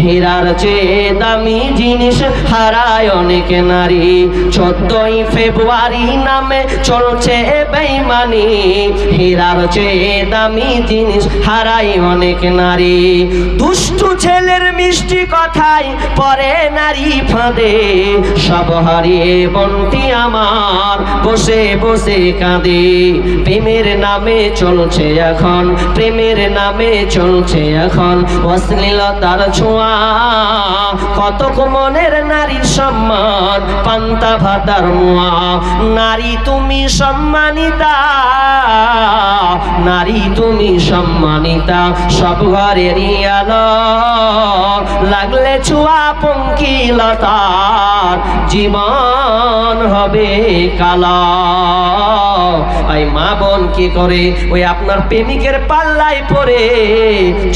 হীরার চেয়ে দামি জিনিস হারায় অনেক নারী। 14ই ফেব্রুয়ারি নামে চলছে বেঈমানি, হীরার চেয়ে দামি জিনিস হারায় অনেক নারী। দুষ্টু ছেলের মিষ্টি কথায় পরে নারী ফাঁদে, সব হারিয়ে বন্টি আমার বসে বসে কাঁদে। প্রেমের নামে চলছে এখন, প্রেমের নামে চলছে এখন অশ্লীলতার ছোঁয়া। কত মনের নারীর সম্মান পান্তা ভাতার মোয়া। নারী তুমি সম্মানিতা, নারী তুমি সম্মানিতা, সব ঘরেরই আলো। লাগলে ছোঁয়া পঙ্কিলতার জীবন হবে কালা। ভাই মা বোন কি করে ওই আপনার প্রেমিকের পাল্লায় পড়ে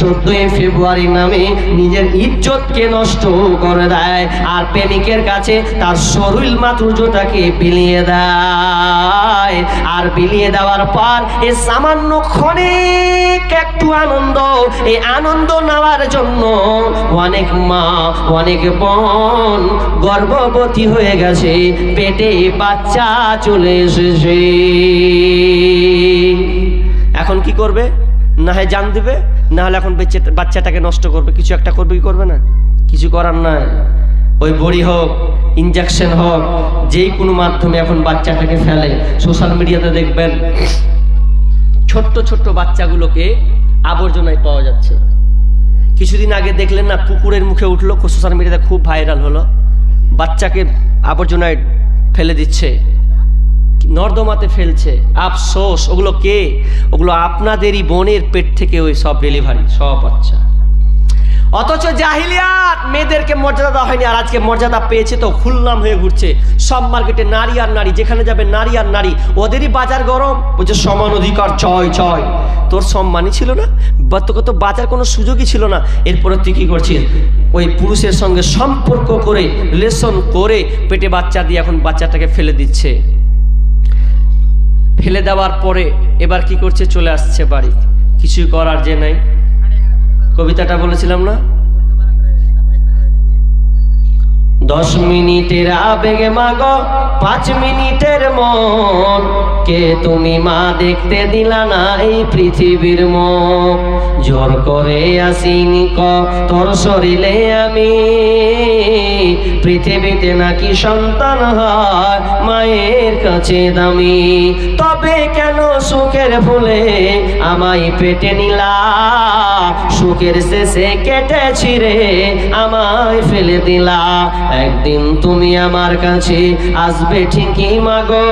14ই ফেব্রুয়ারি নামে নিজের ইজ্জতকে নষ্ট করে দেয়, আর প্রেমিকের কাছে তার শরীর মাতুর্যটাকে বিলিয়ে দেয়। আর বিলিয়ে দেওয়ার পর এই সামান্য ক্ষণিক একটু আনন্দ, এই আনন্দ নেওয়ার জন্য অনেক মা অনেক বোন গর্ভবতী হয়ে গেছে, পেটে বাচ্চা চলে এসেছে। এখন কি করবে? না হয় জান দিবে, না হলে এখন বাচ্চাটাকে নষ্ট করবে, কিছু একটা করবে। কি করবে না? কিছু করার নাই। ওই বড়ি হোক, ইনজেকশন হোক, যেই কোনো মাধ্যমে এখন বাচ্চাটাকে ফেলে। সোশ্যাল মিডিয়াতে দেখবেন ছোট্ট ছোট্ট বাচ্চাগুলোকে আবর্জনায় পাওয়া যাচ্ছে। কিছুদিন আগে দেখলেন না, পুকুরের মুখে উঠলো, সোশ্যাল মিডিয়াতে খুব ভাইরাল হলো, বাচ্চাকে আবর্জনায় ফেলে দিচ্ছে, নর্দমাতে ফেলছে। আফসোস, ওগুলো কে? ওগুলো আপনাদেরই বোনের পেট থেকে ওই সব ডেলিভারি, সব বাচ্চা। অথচ জাহিলিয়াত মেয়েদেরকে মর্যাদা দেওয়া হয়নি, আর আজকে মর্যাদা পেয়েছে তো খুলনাম হয়ে ঘুরছে। সব মার্কেটে নারী আর নারী, যেখানে যাবে নারী আর নারী। ওদেরই বাজার গরম, বলছে সমান অধিকার চয় চয়। তোর সম্মানই ছিল না, বা তোকে তো বাজার কোনো সুযোগই ছিল না। এরপরে তুই কী করছিস? ওই পুরুষের সঙ্গে সম্পর্ক করে, রিলেশন করে পেটে বাচ্চা দিয়ে এখন বাচ্চাটাকে ফেলে দিচ্ছে। ফেলে দেওয়ার পরে এবার কি করছে? চলে আসছে বাড়ি, কিছুই করার যে নাই। কবিতাটা বলেছিলাম না, 10 মিনিটের আবেগে মাগো 5 মিনিটের মন, কে তুমি মা দেখতে দিলা না এই পৃথিবীর মুখ। জোর করে আসিনি তোর শরীরে আমি, পৃথিবীতে নাকি সন্তান হয় মায়ের কাছে দামি। তবে কেন সুখের ফুলে আমায় পেটে নিলা, সুখের শেষে কেটে ছিঁড়ে আমায় ফেলে দিলা। একদিন তুমি আমার কাছে আসবে ঠিকই মাগো,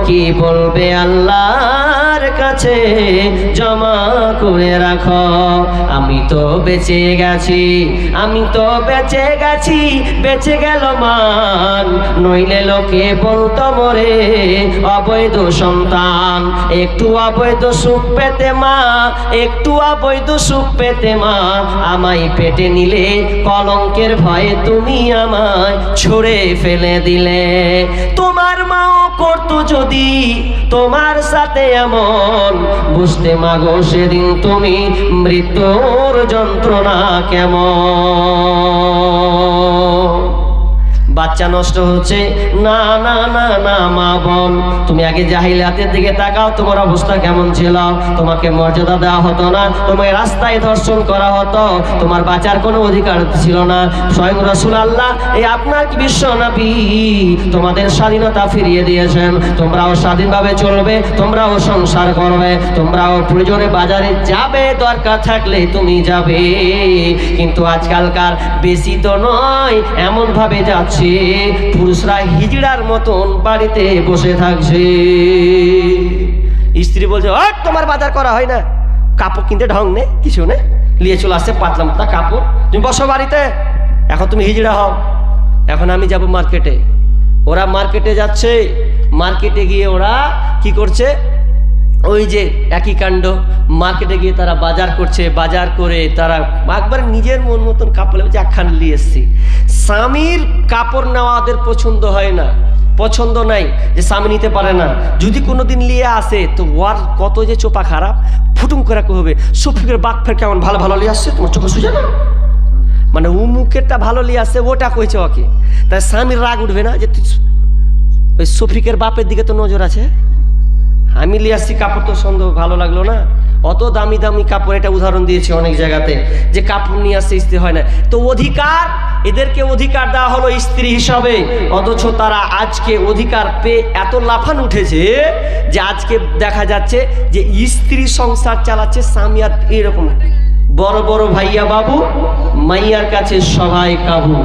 কি বলবে আল্লাহর কাছে জমা করে রাখো। আমি তো বেঁচে গেছি, আমি তো বেঁচে গেছি, বেঁচে গেল মান। নইলে লোকে বলতো মরে অবৈধ সন্তান। একটু অবৈধ সুখ পেতে মা, একটু অবৈধ সুখ পেতে মা, আমায় পেটে নিলে কলঙ্কের ভয়ে তুমি আমায় ছুঁড়ে ফেলে দিলে। তোমার মাও করতো যদি তোমার সাথে এমন, বুঝতে মাগো সেদিন তুমি মৃত্যুর যন্ত্রণা কেমন। বাচ্চা নষ্ট হচ্ছে, না না না না মা বোন, তুমি আগে জাহিলিয়াতের দিকে তাকাও, তোমার অবস্থা কেমন ছিল। তোমাকে মর্যাদা দেওয়া হতো না, তোমাকে রাস্তায় ধর্ষণ করা হতো, তোমার বাঁচার কোনো অধিকার ছিল না। স্বয়ং রাসূল আল্লাহ এই আপনার বিশ্ব নবী তোমাদের স্বাধীনতা ফিরিয়ে দিয়েছেন। তোমরাও স্বাধীনভাবে চলবে, তোমরাও সংসার করবে, তোমরাও প্রয়োজনে বাজারে যাবে, দরকার থাকলে তুমি যাবে। কিন্তু আজকালকার বেশি তো নয়, এমন ভাবে যাচ্ছে পুরুষরা হিজড়ার মতন বাড়িতে বসে থাকছে। স্ত্রী বলছে তোমার বাজার করা হয় না, কাপড় কিনতে ঢং নেই, কিছু নেই, নিয়ে চলে আসছে পাতলা পাতলা কাপড়, তুমি বসো বাড়িতে, এখন তুমি হিজড়া হও। এখন আমি যাব মার্কেটে, ওরা মার্কেটে যাচ্ছে, মার্কেটে গিয়ে ওরা কি করছে? ওই যে একই কাণ্ড, মার্কেটে গিয়ে তারা বাজার করছে, বাজার করে তারা একবার নিজের মন মতন কাপড় বলছে একখান নিয়ে এসছি। স্বামীর কাপড় নেওয়া ওদের পছন্দ হয় না, পছন্দ নাই, যে স্বামী নিতে পারে না। যদি কোনোদিন নিয়ে আসে তো ওর কত যে চোপা খারাপ, ফুটুম করে হবে শফিকের বাপ ফের কেমন ভালো ভালো নিয়ে আসছে, তোমার চোখে সুজে না, মানে উমুকেরটা ভালো নিয়ে আসছে ওটা কইছে ওকে। তাই স্বামীর রাগ উঠবে না যে ওই শফিকের বাপের দিকে তো নজর আছে, আমি নিয়ে আসছি কাপড় তো সন্দেহ ভালো লাগলো না, অত দামি দামি কাপড়, এটা উদাহরণ দিয়েছে অনেক জায়গাতে যে কাপড় নিয়ে আসছে স্ত্রী হয় না। তো অধিকার, এদেরকে অধিকার দেওয়া হলো স্ত্রী হিসাবে, অথচ তারা আজকে অধিকার পেয়ে এত লাফান উঠেছে যে আজকে দেখা যাচ্ছে যে স্ত্রী সংসার চালাচ্ছে স্বামী আর এরকম বড় বড় ভাইয়া বাবু, মাইয়ার কাছে সবাই কাবু,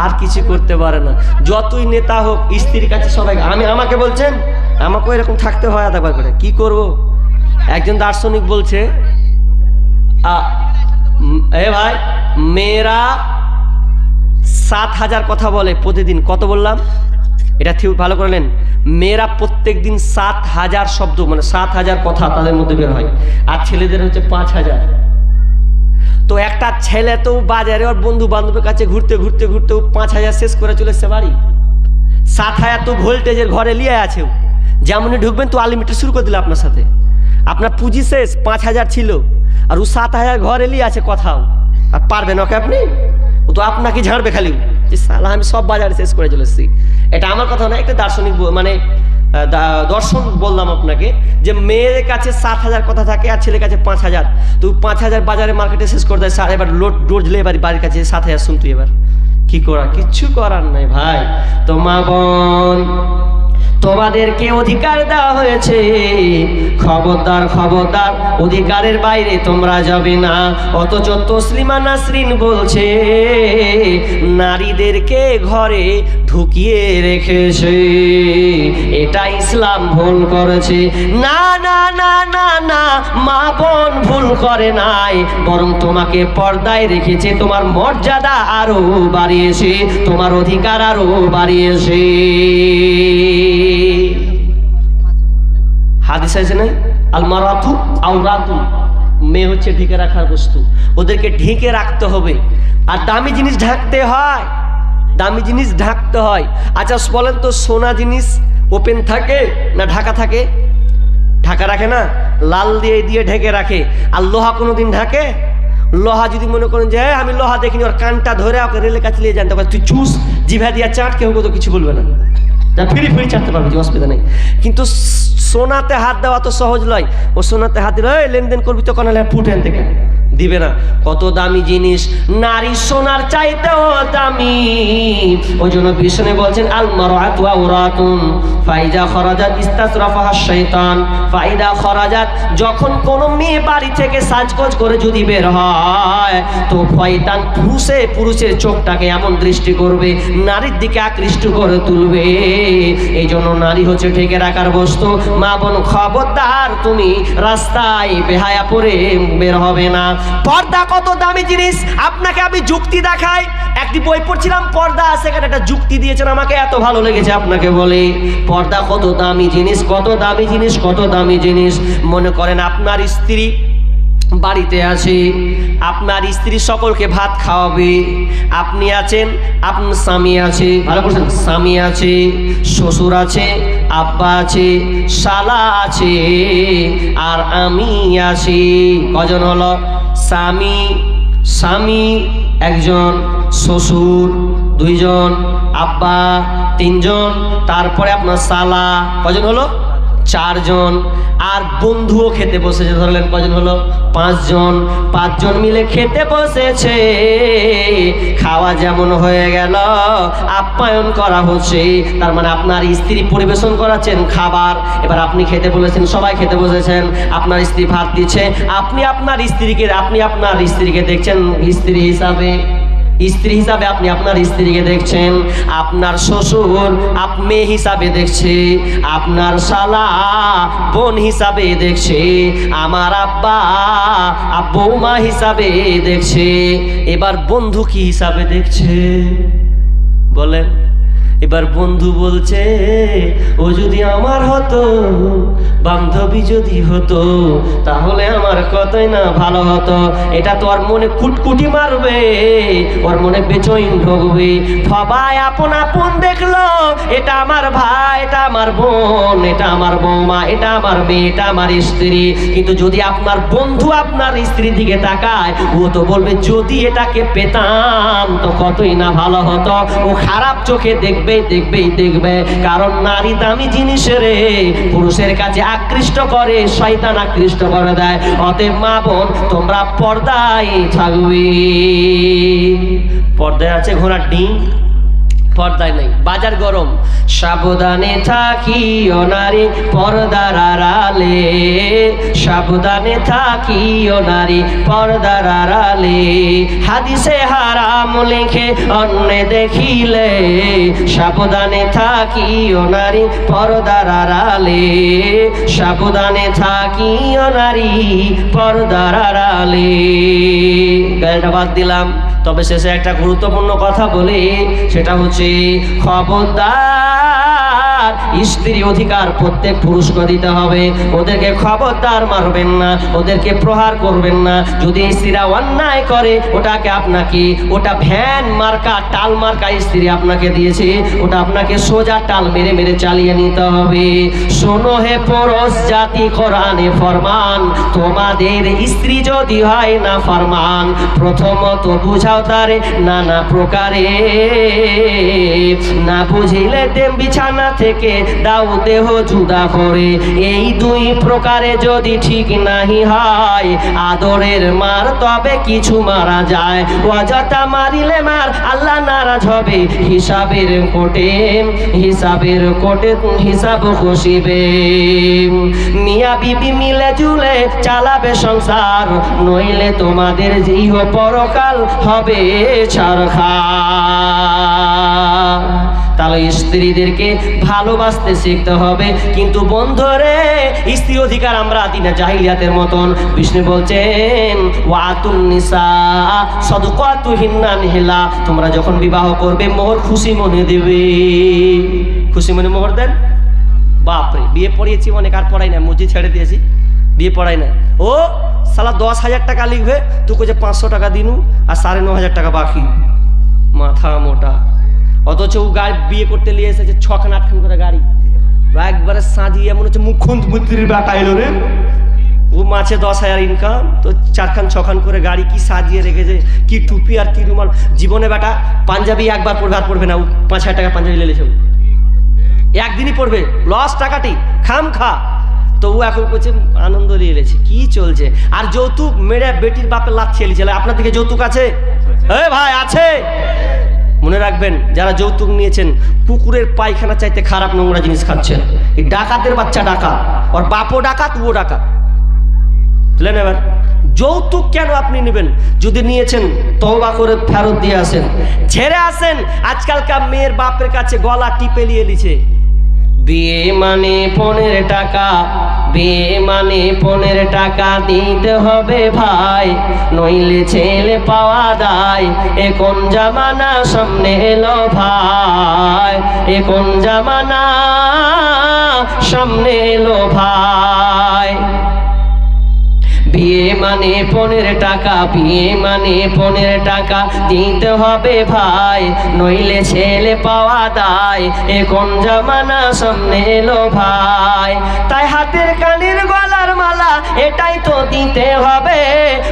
আর কিছু করতে পারে না। যতই নেতা হোক স্ত্রীর কাছে সবাই, আমাকে বলছেন আমাকেও এরকম থাকতে হয় আদাবার করে, কি করব। একজন দার্শনিক বলছে এ ভাই মেয়েরা 7,000 কথা বলে প্রতিদিন, কত বললাম এটা ঠিক ভালো করলেন, মেয়েরা প্রত্যেক দিন 7,000 শব্দ মানে 7,000 কথা তাদের মধ্যে বের হয়, আর ছেলেদের হচ্ছে 5,000। তো একটা ছেলে তো বাজারে ওর বন্ধু বান্ধবের কাছে ঘুরতে ঘুরতে ঘুরতে 5,000 শেষ করে চলে এসছে বাড়ি। 7,000 তো ভোল্টেজের ঘরে লিয়ে আছে, যেমনই ঢুকবেন তো আনলিমিটেড শুরু করে দিল আপনার সাথে, আপনার পুঁজি শেষ, 5,000 ছিল আর ও 7,000 ঘরে লিয়ে আছে কথাও, আর পারবেন ওকে আপনি, ও তো আপনাকে ঝাড়বে খালি যে সালা আমি সব বাজারে শেষ করে চলে এসেছি। এটা আমার কথা না, একটা দার্শনিক মানে দর্শন বললাম আপনাকে, যে মেয়ের কাছে 7,000 কথা থাকে আর ছেলের কাছে 5,000, তো 5,000 বাজারে মার্কেটে শেষ করে দেয়, এবার লোড ডোজলে এবার বাড়ির কাছে 7,000 শুনতু, এবার কি করা, কিচ্ছু করার নাই ভাই। তো মা বোন তোমাদেরকে অধিকার দেওয়া হয়েছে, খবরদার খবরদার অধিকারের বাইরে তোমরা যাবে না। অথচ তসলিমা নাসরিন বলছে নারীদেরকে ঘরে ঢুকিয়ে রেখেছে, এটা ইসলাম ভুল করেছে। না না না না না, মা বোন ভুল করে নাই, বরং তোমাকে পর্দায় রেখেছে, তোমার মর্যাদা আরো বাড়িয়েছে, তোমার অধিকার আরো বাড়িয়েছে। হাদিস আছে না, আল মারাতু আওরাতু, মেয়ে হচ্ছে ঢেকে রাখার বস্তু, ওদেরকে ঢেকে রাখতে হবে। আর দামি জিনিস ঢাকতে হয়, দামি জিনিস ঢাকতে হয়। আচ্ছা বলেন তো, সোনা জিনিস ওপেন থাকে না ঢাকা থাকে? ঢাকা রাখে না, লাল দিয়ে দিয়ে ঢেকে রাখে। আর লোহা কোনোদিন ঢাকে? লোহা যদি মনে করেন যে আমি লোহা দেখিনি, ওর কানটা ধরে ওকে রেলের কাছে নিয়ে যান, তখন তুই চুস জিভা দিয়া চাট, কেউ তো কিছু বলবে না, ফিরি ফিরি চাটতে পারবে, অসুবিধা নেই। কিন্তু সোনাতে হাত দেওয়া তো সহজ নয়, ও সোনাতে হাত দিলে লেনদেন করবি তখন ফুটেন থেকে দিবে না। কত দামি জিনিস, নারী সোনার চাইতেও দামি। ওই জন্য বিষ্ণু বলছেন আল মারআতু আওরাতুন ফাইদা খরাজাত ইস্তাসরাফাহা শাইতান ফাইদা খরাজাত, যখন কোন মেয়ে বাড়ি থেকে সাজগোজ করে যদি বের হয় তো শয়তান পুরুষের চোখটাকে এমন দৃষ্টি করবে, নারীর দিকে আকৃষ্ট করে তুলবে। এই জন্য নারী হচ্ছে ঢেকে রাখার বস্তু। মা বোন খবরদার, তুমি রাস্তায় বেহায়া পরে বের হবে না। পর্দা কত দামি জিনিস, আপনাকে আমি যুক্তি দেখাই। একটি বই পড়ছিলাম পর্দা, সেখানে একটা যুক্তি দিয়েছেন, আমাকে এত ভালো লেগেছে আপনাকে বলে। পর্দা কত দামি জিনিস, কত দামি জিনিস, কত দামি জিনিস। মনে করেন আপনার স্ত্রী বাড়িতে আছে, আপনার স্ত্রী সকলকে ভাত খাওয়াবে, আপনি আছেন, আপনার স্বামী আছে, ভালো করছেন, স্বামী আছে, শ্বশুর আছে, আব্বা আছে, শালা আছে, আর আমি আছি। কজন হলো? স্বামী একজন, শ্বশুর দুইজন, আব্বা তিনজন, তারপরে আপনার শালা, কজন হলো? 4 জন। আর বন্ধুও খেতে বসেছে, ধরলেন কজন হলো? 5 জন। 5 জন মিলে খেতে বসেছে, খাওয়া যেমন হয়ে গেল, আপ্যায়ন করা হচ্ছে। তার মানে আপনার স্ত্রী পরিবেশন করাচ্ছেন খাবার, এবার আপনি খেতে বলেছেন, সবাই খেতে বসেছেন, আপনার স্ত্রী ভাত দিচ্ছে, আপনি আপনার স্ত্রীকে দেখছেন স্ত্রী হিসাবে, আপনি আপনার স্ত্রীকে দেখছেন, আপনার শ্বশুর মেয়ে হিসাবে দেখছে, আপনার শালা বোন হিসাবে দেখছে, আমার আব্বা বৌমা হিসাবে দেখছে। এবার বন্ধু কি হিসাবে দেখছে বলেন? এবার বন্ধু বলছে, ও যদি আমার হতো, বান্ধবী যদি হতো, তাহলে আমার কতই না ভালো হতো। এটা তো ওর মনে কুটকুটি মারবে, ওর মনে বেচইন ঢুকবে। সবাই আপন আপন দেখলো, এটা আমার ভাই, এটা আমার বোন, এটা আমার বৌমা, এটা আমার মেয়ে, এটা আমার স্ত্রী। কিন্তু যদি আপনার বন্ধু আপনার স্ত্রী দিকে তাকায়, ও তো বলবে যদি এটাকে পেতাম তো কতই না ভালো হতো। ও খারাপ চোখে দেখবেই দেখবে। কারণ নারী দামি জিনিস রে, পুরুষের কাছে আকৃষ্ট করে, শয়তান আকৃষ্ট করে দেয়। অতএব মা বোন, তোমরা পর্দায় থাকবে। পর্দায় আছে ঘোড়ার ডিম, পর্দায় নেই। বাজার গরম, সাবধানে থাকিও নারী পর্দার আড়ালে, সাবধানে থাকিও নারী পর্দার আড়ালে। হাদিসে হারাম লেখে অন্য দেখিলে, সাবধানে থাকিও নারী পর্দার আড়ালে, সাবধানে থাকিও নারী পর্দার আড়ালে। গালটা বাদ দিলাম, তবে শেষে একটা গুরুত্বপূর্ণ কথা বলি, সেটা হচ্ছে খবরদার স্ত্রী অধিকার প্রত্যেক পুরুষকে দিতে হবে। ওদেরকে খবরদার মারবেন না, ওদেরকে প্রহার করবেন না। যদি স্ত্রীরা অন্যায় করে, ওটাকে আপনাকে, ওটা ভ্যান মার্কা টাল মার্কা স্ত্রী আপনাকে দিয়েছে, ওটা আপনাকে সোজা টাল মেরে মেরে চালিয়ে নিতে হবে। শোনো হে পুরুষ জাতি, কোরআনে ফরমান, তোমাদের স্ত্রী যদি হয় না ফরমান, প্রথমত বুঝাও তারে নানা প্রকারে, না বুঝিলে দেব বিছানা থেকে দাও দেহ জুদা করে। এই দুই প্রকারে যদি ঠিক নাহি হয়, আদরের মার তবে কিছু মারা যায়, অযথা মারিলে মার আল্লাহ নারাজ হবে। হিসাবের কোটে হিসাব খুশিবে। মিয়া বিবি মিলে জুলে চালাবে সংসার, নইলে তোমাদের ইহ পরকাল হবে ছারখার। তাহলে স্ত্রীদেরকে ভালোবাসতে শিখতে হবে। কিন্তু বন্ধুরে, স্ত্রী অধিকার আমরা দিই না জাহিলিয়াতের মতন। বিষ্ণু বলছেন, ওয়াতুন নিসা সাদকাতুহিন্না নিহলা, তোমরা যখন বিবাহ করবে মোহর খুশি মনে দেবে। খুশি মনে মোহর দেন। বাপরে, বিয়ে পড়িয়েছি অনেক, আর পড়াই না, মসজিদ ছেড়ে দিয়েছি, বিয়ে পড়াই না। ও সালা 10,000 টাকা লিখবে, তোকে যে 500 টাকা দিনু আর 9,500 টাকা বাকি, মাথা মোটা। অথচ ও গাড়ি বিয়ে করতে নিয়ে এসেছে 6-8খান করে গাড়ি, একবারে সাজিয়ে মনে হচ্ছে মুখ্যমন্ত্রীর বেটা এলো রে। ও মাছে 10,000 ইনকাম, তো 4-6খান করে গাড়ি, কি সাজিয়ে রেখেছে, কি টুপি আর কি রুমাল। জীবনে বেটা পাঞ্জাবি একবার পড়বে, আর পড়বে না। ও 5,000 টাকা পাঞ্জাবি লেলেছে, একদিনই পড়বে, লস টাকাটি খাম খা। তো ও এখন করছে আনন্দ নিয়ে এলেছে, কি চলছে। আর যৌতুক মেরে বেটির বাপের লাথি এলিছে। আপনার দিকে যৌতুক আছে? ভাই আছে। মনে রাখবেন, যারা যৌতুক নিয়েছেন, পুকুরের পায়খানা চাইতে খারাপ নোংরা জিনিস খাচ্ছেন। এই ডাকাতের বাচ্চা ডাকাত, ওর বাপও ডাকাত, ও ডাকাত। বুঝলেন? এবার যৌতুক কেন আপনি নেবেন? যদি নিয়েছেন তওবা করে ফেরত দিয়ে আসেন, ছেড়ে আসেন। আজকালকার মেয়ের বাপের কাছে গলা টিপে নিয়ে নিছে। বিয়ে মানে 15 টাকা, বিয়ে মানে 15 টাকা দিতে হবে ভাই, নইলে ছেলে পাওয়া দায়। এ কোন জামানা সামনে এলো ভাই, এ কোন জামানা সামনে এলো ভাই। বিয়ে মানে 15 টাকা, বিয়ে মানে 15 টাকা দিতে হবে ভাই, নইলে ছেলে পাওয়া দায়। এ কোন জামানা সামনে এলো ভাই। তাই হাতের কানের গলার মালা এটাই তো দিতে হবে,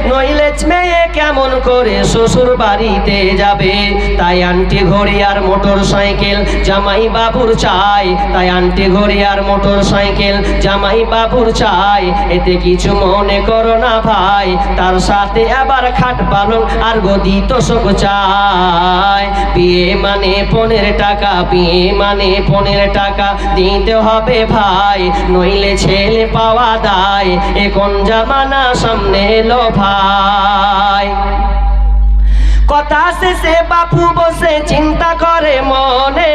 নইলে মেয়ে কেমন করে শ্বশুর বাড়িতে যাবে। তাই আন্টি ঘড়ি আর মোটর সাইকেল জামাই বাবুর চাই, তাই আন্টি ঘড়ি আর মোটর সাইকেল জামাই বাবুর চাই। এতে কিছু মনে করো না ভাই, তার সাথে আবার খাট পালং আর গদি তোষক চাই। বিয়ে মানে 15 টাকা, বিয়ে মানে 15 টাকা দিতে হবে ভাই, নইলে ছেলে পাওয়া দায়। এ কোন জামানা সামনে এলো ভাই। কথা শেষে বাপু বসে চিন্তা করে মনে,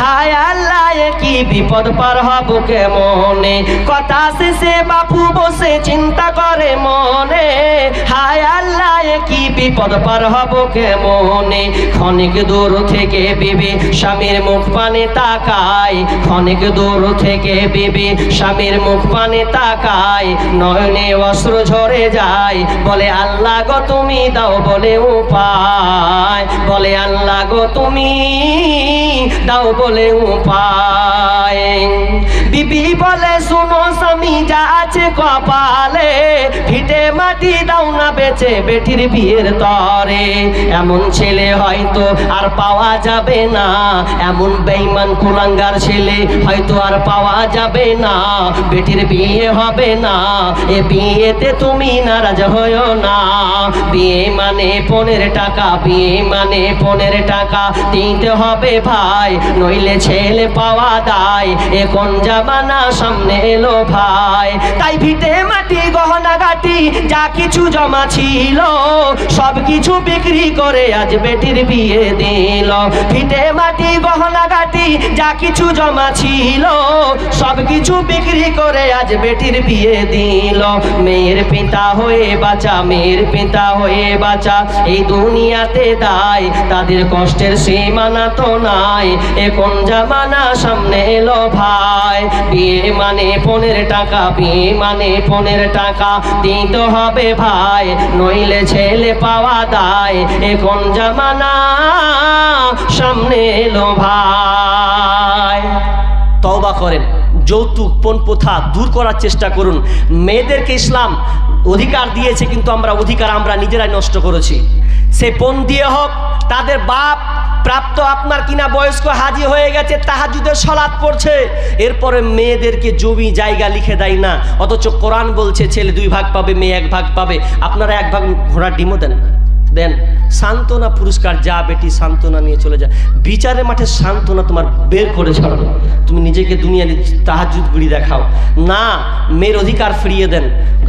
হায় আল্লাহ কি বিপদ পার হব কেমনে। কথা শেষে বাপু বসে চিন্তা করে মনে, হায় আল্লাহ কি বিপদ পার হব কেমনে। ক্ষণিক দূর থেকে বিবি স্বামীর মুখ পানে তাকায়, ক্ষণিক দূর থেকে বিবি স্বামীর মুখ পানে তাকায়, নয়নে অশ্রু ঝরে যায়, বলে আল্লাহ গো তুমি দাও বলে উপায়, বলে আল্লাহ গো তুমি দাও বলে উপায়। বিবি বলে শোনো স্বামী যা আছে কপালে, ভিটে মাটি দাও না বেচে বেটির বিয়ের তরে। এমন ছেলে হয়তো আর পাওয়া যাবে না, এমন বেঈমান কুলাঙ্গার ছেলে হয়তো আর পাওয়া যাবে না, বেটির বিয়ে হবে না। এ বিয়েতে তুমি নারাজ হইও না, বিয়ে মানে 15 টাকা, বিয়ে মানে 15 টাকা দিতে হবে ভাই, নইলে ছেলে পাওয়া দায়। এ কোন জামানা সামনে এলো ভাই। তাই ভিটে মাটি গহনা গাটি যা কিছু জমা ছিল সব কিছু বিক্রি করে আজ বেটির বিয়ে দিল। ভিটে মাটি গহনা গাটি যা কিছু জমা ছিল সব কিছু বিক্রি করে আজ বেটির বিয়ে দিল। মেয়ের পিতা হয়ে বাঁচা, মেয়ের পিতা হয়ে বাঁচা এই দুনিয়াতে দায়, তাদের কষ্টের সীমানা তো নাই। এ কোন জামানা সামনে এলো ভাই। বিয়ে মানে 15 টাকা, বিয়ে মানে 15 টাকা দিতে হবে ভাই, নইলে ছেলে পাওয়া দায়। এ কোন জামানা সামনে এলো ভাই। তওবা করেন, যৌতুক পণ প্রথা দূর করার চেষ্টা করুন। মেয়েদেরকে ইসলাম অধিকার দিয়েছে, কিন্তু আমরা অধিকার আমরা নিজেরাই নষ্ট করেছি। সে পণ দিয়ে হোক, তাদের বাপ প্রাপ্ত আপনার কিনা বয়স্ক হাজি হয়ে গেছে, তাহাজ্জুদের সালাত পড়ছে, এরপরে মেয়েদেরকে জমি জায়গা লিখে দেয় না, অথচ কোরআন বলছে ছেলে 2 ভাগ পাবে, মেয়ে 1 ভাগ পাবে। আপনারা 1 ভাগ ঘোড়ার ডিমও দেন না, দেন সান্ত্বনা পুরস্কার, যা বেটি সান্ত্বনা নিয়ে চলে যা। বিচারের মাঠে সান্ত্বনা তোমার বের করে ছাড়ো, তুমি নিজেকে দুনিয়ার তাহাজ্জুদ গুড়ি দেখাও না। মেয়ের অধিকার ফিরিয়ে দেন।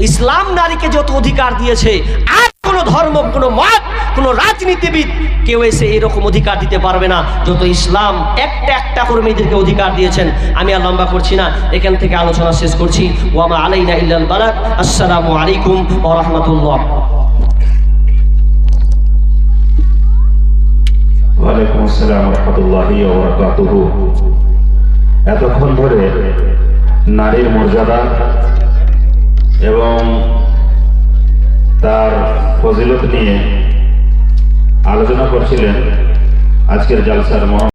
ইসলাম নারীকে যত অধিকার দিয়েছে আর কোনো ধর্ম, কোনো মত, কোনো রাজনীতিবিদ কেউ এসে এরকম অধিকার দিতে পারবে না যত ইসলাম একটা একটা করে মেয়েদেরকে অধিকার দিয়েছেন। আমি আর লম্বা করছি না, এখান থেকে আলোচনা শেষ করছি। ওয়া মা আলাইনা ইল্লাল বালাগ। আসসালামু আলাইকুম ওয়া রাহমাতুল্লাহ। ওয়ালাইকুম আসসালাম ওয়া রাহমাতুল্লাহি ওয়া বারাকাতুহু। এতক্ষণ ধরে নারীর মর্যাদা এবং তার ফজিলত নিয়ে আলোচনা করছিলেন আজকের জালসার